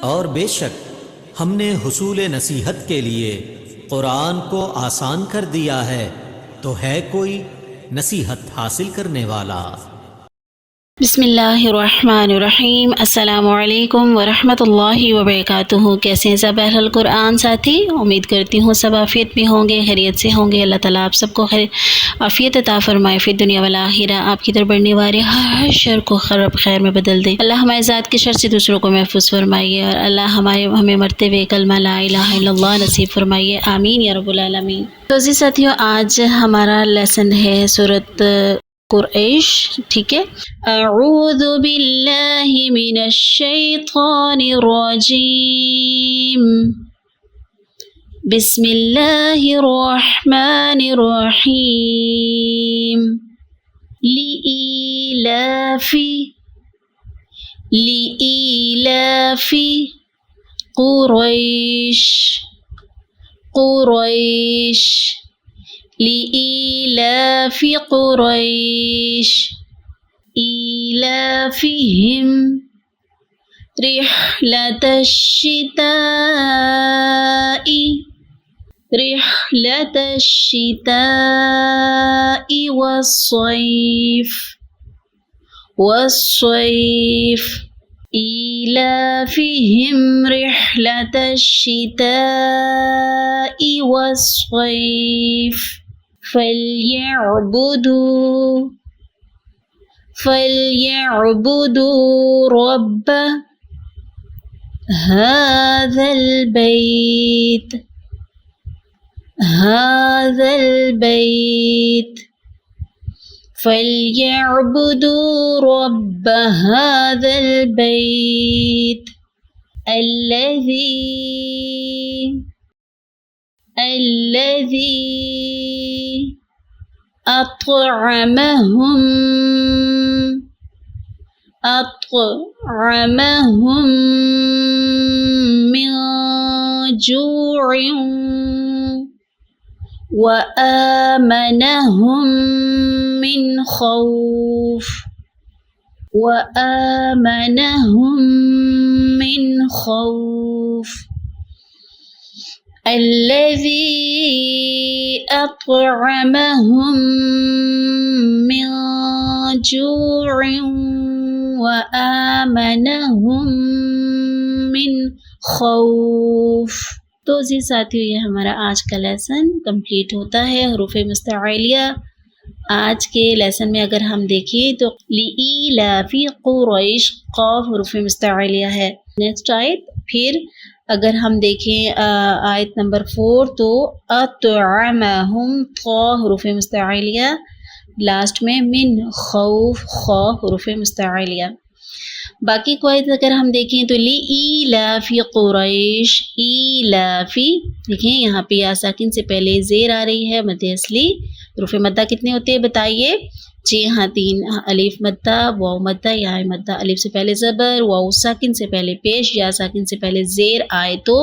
اور بے شک ہم نے حصول نصیحت کے لیے قرآن کو آسان کر دیا ہے، تو ہے کوئی نصیحت حاصل کرنے والا؟ بسم اللہ الرحمن الرحیم۔ السلام علیکم ورحمۃ اللہ وبرکاتہ۔ کیسے ہیں سب اہل القرآن ساتھی؟ امید کرتی ہوں سب عافیت میں ہوں گے، خیریت سے ہوں گے۔ اللہ تعالیٰ آپ سب کو عافیت عطا فرمائے، پھر دنیا والآخرہ آپ کی طرف بڑھنے والے ہر شر کو خیر میں بدل دے۔ اللہ ہمارے ذات کے شر سے دوسروں کو محفوظ فرمائیے، اور اللہ ہمیں مرتے ہوئے کلمہ لا الہ الا اللہ نصیب فرمائیے، آمین یا رب العالمین۔ تو جی ساتھیوں، آج ہمارا لیسن ہے سورۃ قریش، ٹھیک ہے۔ اعوذ باللہ من الشیطان الرجیم، بسم اللہ الرحمن الرحیم۔ لإیلاف قریش لإیلاف قریش إيلافهم رحلة الشتاء والصيف إيلافهم رحلة الشتاء والصيف فليعبدوا رب هذا البيت فليعبدوا رب هذا البيت الذي أطعمهم من جوع وآمنهم من خوف الذي أطعمهم من جوع وآمنهم من خوف۔ تو جی ساتھیوں، یہ ہمارا آج کا لیسن کمپلیٹ ہوتا ہے حروف مستعلیہ۔ آج کے لیسن میں اگر ہم دیکھیں تو لإیلاف قریش، قاف حروف مستعلیہ ہے۔ نیکسٹ آیت، پھر اگر ہم دیکھیں آیت نمبر 4 تو اطعمہم، قا حروف مستعلیہ، لاسٹ میں من خوف، خا حروف مستعلیہ۔ باقی قواعد اگر ہم دیکھیں تو لإیلاف قریش، ایلافی، دیکھیں یہاں پہ یا ساکن سے پہلے زیر آ رہی ہے، مد اصلی۔ حروف مدہ کتنے ہوتے ہیں بتائیے؟ جی ہاں، 3۔ الف مدہ، واو مدہ، یا مدہ، الف سے پہلے زبر، واو ساکن سے پہلے پیش، یا ساکن سے پہلے زیر آئے تو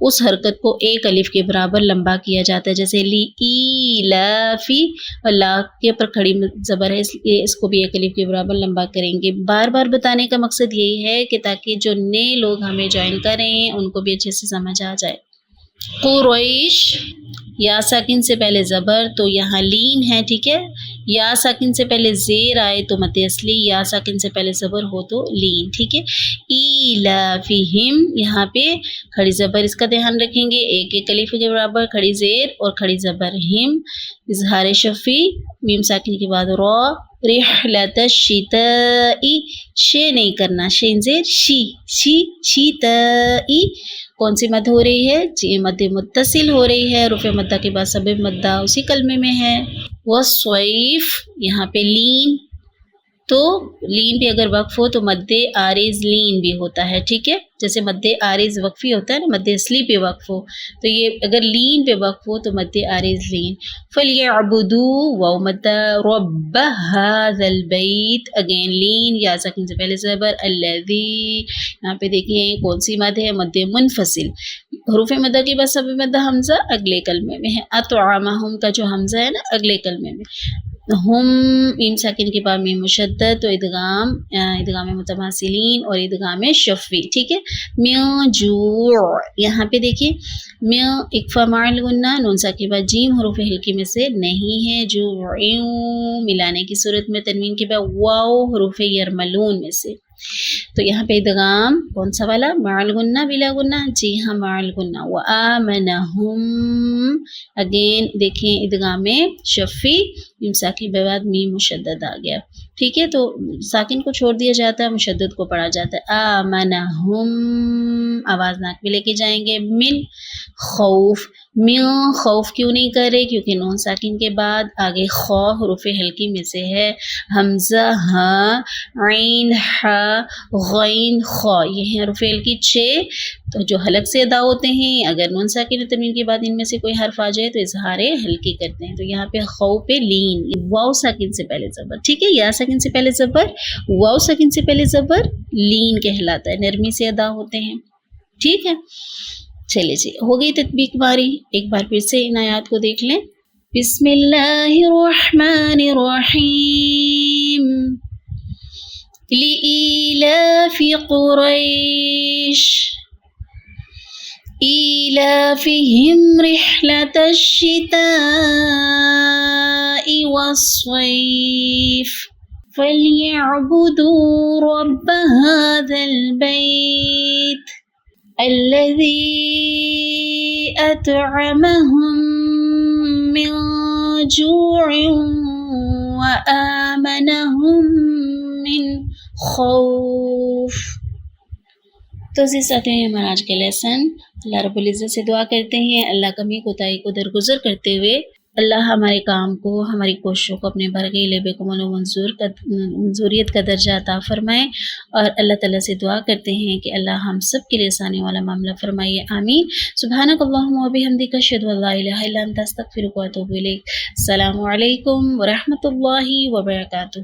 اس حرکت کو ایک الف کے برابر لمبا کیا جاتا ہے، جیسے لإیلافی، اللہ کے اوپر کھڑی زبر ہے، اس لیے اس کو بھی ایک الف کے برابر لمبا کریں گے۔ بار بار بتانے کا مقصد یہی ہے کہ تاکہ جو نئے لوگ ہمیں جوائن کریں ان کو بھی اچھے سے سمجھ آ جائے۔ قریش، یا ساکن سے پہلے زبر تو یہاں لین ہے، ٹھیک ہے۔ یا ساکن سے پہلے زیر آئے تو مد اصلی، یا ساکن سے پہلے زبر ہو تو لین، ٹھیک ہے۔ ایلافہم، یہاں پہ کھڑی زبر، اس کا دھیان رکھیں گے، ایک ایک الف کے برابر کھڑی زیر اور کھڑی زبر، ہم اظہار شفی، میم ساکن کے بعد را، رحلت الشتاء، شے نہیں کرنا، شین زیر شی، شتائی، کون سی مد ہو رہی ہے؟ جی مد متصل ہو رہی ہے، رفع مدہ کے بعد سبب مدہ اسی کلمے میں ہے۔ والصیف، یہاں پہ لین، تو لین پہ اگر وقف ہو تو مد عارض لین بھی ہوتا ہے، ٹھیک ہے۔ جیسے مد عارض وقفی ہوتا ہے نا، مد اصلی پہ وقف ہو تو یہ اگر لین پہ وقف ہو تو مد عارض لین۔ فلیعبدوا، واو مدہ، رب ھذا البیت، اگین لین، یا ساکن سے پہلے زبر، الذی، یہاں پہ دیکھیں کون سی مد ہے؟ مد منفصل، حروف مدہ کے بعد سبب مدہ حمزہ اگلے کلمے میں ہے. اطعمہم کا جو حمزہ ہے نا اگلے کلمے میں. ہم میم ساکن کے بعد میم مشدد تو ادغام متماثلین اور ادغام شفوی. ٹھیک ہے. من جوع یہاں پہ دیکھیے من اکفا مع الغنہ نون ساکن کے بعد جیم حروف ہلکی میں سے نہیں ہے. جوع ملانے کی صورت میں تنوین کے بعد واو حروف یرملون میں سے. تو یہاں پہ ادغام کون سا والا مع الغنہ بلا غنہ؟ جی ہاں مع الغنہ. وآمنہم اگین دیکھیں ادغام شفی میم ساکن کے بعد میم مشدد آ گیا. ٹھیک ہے. تو ساکن کو چھوڑ دیا جاتا ہے مشدد کو پڑھا جاتا ہے. آمنہم آواز ناک پہ لے کے جائیں گے. من خوف من خوف کیوں نہیں کر رہے؟ کیونکہ نون ساکن کے بعد آگے خو حروف ہلکی میں سے ہے. حمزہ ہاں عین ہا غین خو یہ ہیں حروف ہلکی 6 تو جو حلق سے ادا ہوتے ہیں. اگر نون ساکن تنوین کے بعد ان میں سے کوئی حرف آ جائے تو اظہار ہلکی کرتے ہیں. تو یہاں پہ خو پہ لین واو ساکن سے پہلے زبر. ٹھیک ہے. یا ساکن سے پہلے زبر واو ساکن سے پہلے زبر لین کہلاتا ہے. نرمی سے ادا ہوتے ہیں. ٹھیک ہے. چلے جی ہو گئی تطبیق باری. ایک بار پھر سے ان آیات کو دیکھ لیں. بسم اللہ الرحمن الرحیم لإيلاف قريش إيلافهم رحلة الشتاء والصيف فليعبدوا رب هذا البيت الذي أطعمهم من جوع وآمنهم من خوف. تو عزیز ساتھیوں ہمارا آج کا لیسن اللہ رب العزت سے دعا کرتے ہیں اللہ کمی کوتاہی کو درگزر کرتے ہوئے اللہ ہمارے کام کو ہماری کوششوں کو اپنے برگیلے بے کمال و منظوریت کا درجہ عطا فرمائے. اور اللہ تعالیٰ سے دعا کرتے ہیں کہ اللہ ہم سب کے لیے آسانی والا معاملہ فرمائیے. آمین. سبحانک اللہم و بحمدک اشہد ان لا الہ الا انت استغفرک و اتوب الیک. السلام علیکم ورحمۃ اللہ وبرکاتہ.